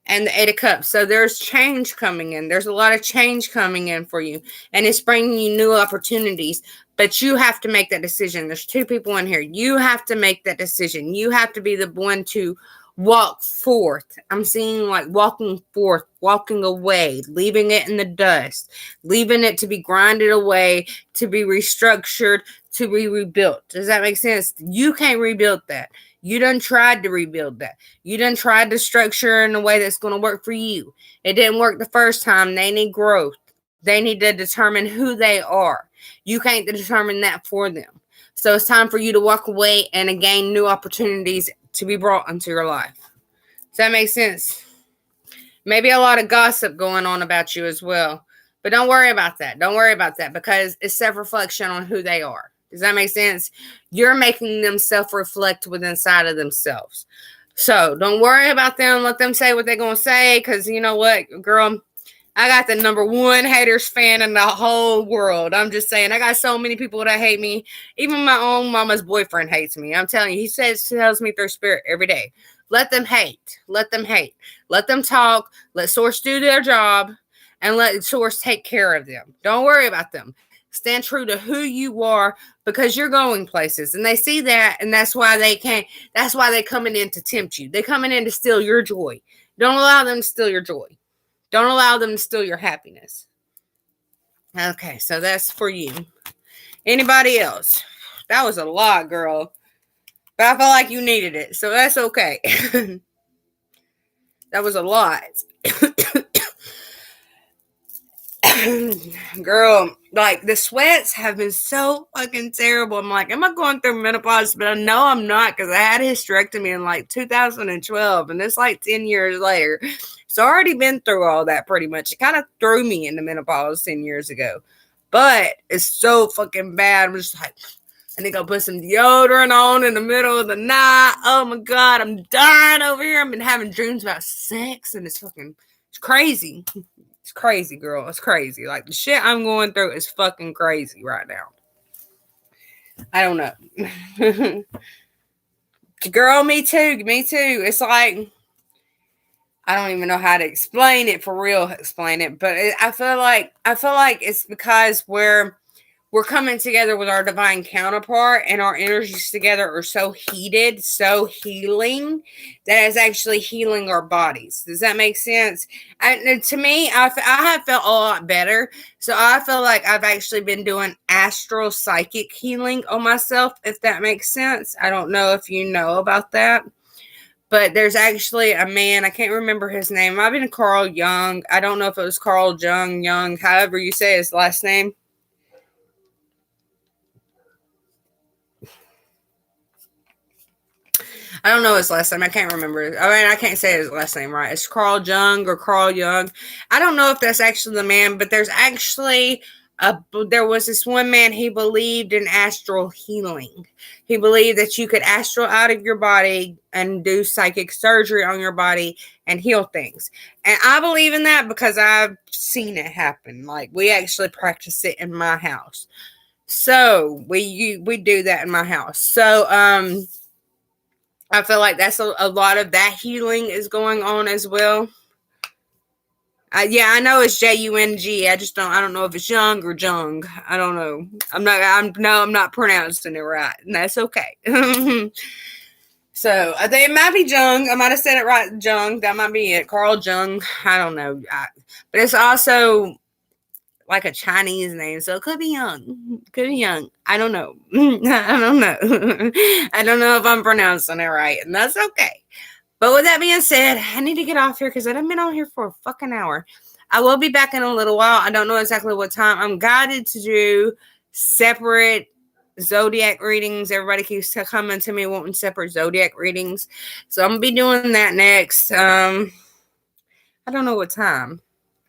And the 8 of Cups. So there's change coming in. There's a lot of change coming in for you. And it's bringing you new opportunities. But you have to make that decision. There's 2 people in here. You have to make that decision. You have to be the one to walk forth. I'm seeing like walking forth, walking away, leaving it in the dust, leaving it to be grinded away, to be restructured, to be rebuilt. Does that make sense? You can't rebuild that. You done tried to rebuild that. You done tried to structure in a way that's going to work for you. It didn't work the first time. They need growth. They need to determine who they are. You can't determine that for them. So it's time for you to walk away and gain new opportunities to be brought into your life. Does that make sense? Maybe a lot of gossip going on about you as well. But don't worry about that. Don't worry about that, because it's self-reflection on who they are. Does that make sense? You're making them self-reflect within inside of themselves. So don't worry about them. Let them say what they're going to say, because you know what, girl? I got the number 1 haters fan in the whole world. I'm just saying, I got so many people that hate me. Even my own mama's boyfriend hates me. I'm telling you, he tells me through spirit every day. Let them hate. Let them hate. Let them talk. Let Source do their job, and let Source take care of them. Don't worry about them. Stand true to who you are, because you're going places, and they see that, and that's why they can't. That's why they're coming in to tempt you. They're coming in to steal your joy. Don't allow them to steal your joy. Don't allow them to steal your happiness. Okay, so that's for you. Anybody else? That was a lot, girl. But I felt like you needed it, so that's okay. That was a lot. Girl, like the sweats have been so fucking terrible. I'm like, am I going through menopause? But I know I'm not, because I had a hysterectomy in like 2012, and it's like 10 years later. So I already been through all that pretty much. It kind of threw me into menopause 10 years ago. But it's so fucking bad. I'm just like, I think I'll put some deodorant on in the middle of the night. Oh my God, I'm dying over here. I've been having dreams about sex, and it's crazy. It's crazy, girl. It's crazy. Like, the shit I'm going through is fucking crazy right now. I don't know. Girl, me too. Me too. It's like, I don't even know how to explain it for real. Explain it, but I feel like it's because we're we're coming together with our divine counterpart, and our energies together are so heated, so healing, that it's actually healing our bodies. Does that make sense? To me, I have felt a lot better. So I feel like I've actually been doing astral psychic healing on myself, if that makes sense. I don't know if you know about that. But there's actually a man, I can't remember his name. I've been Carl Jung. I don't know if it was Carl Jung, however you say his last name. I don't know his last name. I can't remember. I mean, I can't say his last name right. It's Carl Jung or Carl Jung. I don't know if that's actually the man, but there's actually there was this one man, he believed in astral healing. He believed that you could astral out of your body and do psychic surgery on your body and heal things. And I believe in that because I've seen it happen. Like, we actually practice it in my house. So we do that in my house. So I feel like that's a lot of that healing is going on as well. Yeah, I know it's Jung. I don't know if it's Young or Jung. I don't know. I'm not pronouncing it right, and that's okay. So I think it might be Jung. I might have said it right, Jung. That might be it. Carl Jung. I don't know. But it's also like a Chinese name, so it could be Young. Could be Young. I don't know. I don't know. I don't know if I'm pronouncing it right, and that's okay. But with that being said, I need to get off here because I've been on here for a fucking hour. I will be back in a little while. I don't know exactly what time. I'm guided to do separate zodiac readings. Everybody keeps coming to me wanting separate zodiac readings. So I'm going to be doing that next. I don't know what time.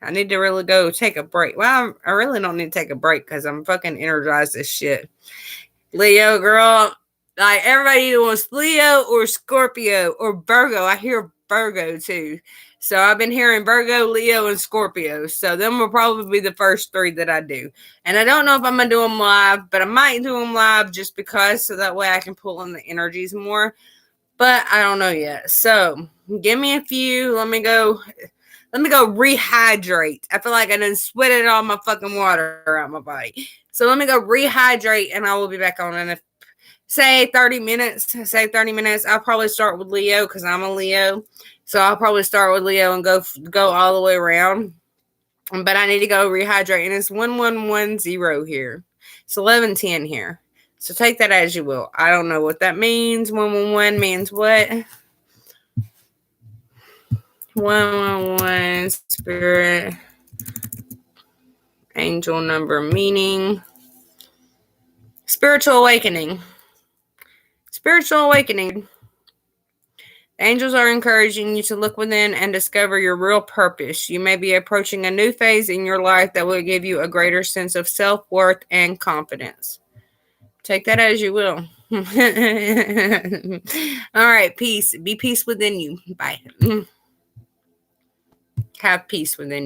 I need to really go take a break. Well, I really don't need to take a break because I'm fucking energized as shit. Leo, girl. Like, everybody either wants Leo or Scorpio or Virgo. I hear Virgo too. So I've been hearing Virgo, Leo, and Scorpio. So them will probably be the first three that I do. And I don't know if I'm going to do them live, but I might do them live just because, so that way I can pull in the energies more. But I don't know yet. So give me a few. Let me go rehydrate. I feel like I done sweated all my fucking water out my body. So let me go rehydrate, and I will be back on in a say 30 minutes. I'll probably start with Leo because I'm a Leo. So I'll probably start with Leo and go all the way around. But I need to go rehydrate. And it's 1110 here. It's 1110 here. So take that as you will. I don't know what that means. 111 means what? 111 spirit. Angel number meaning. Spiritual awakening. Spiritual awakening. Angels are encouraging you to look within and discover your real purpose. You may be approaching a new phase in your life that will give you a greater sense of self-worth and confidence. Take that as you will. All right, peace. Be peace within you. Bye. Have peace within you.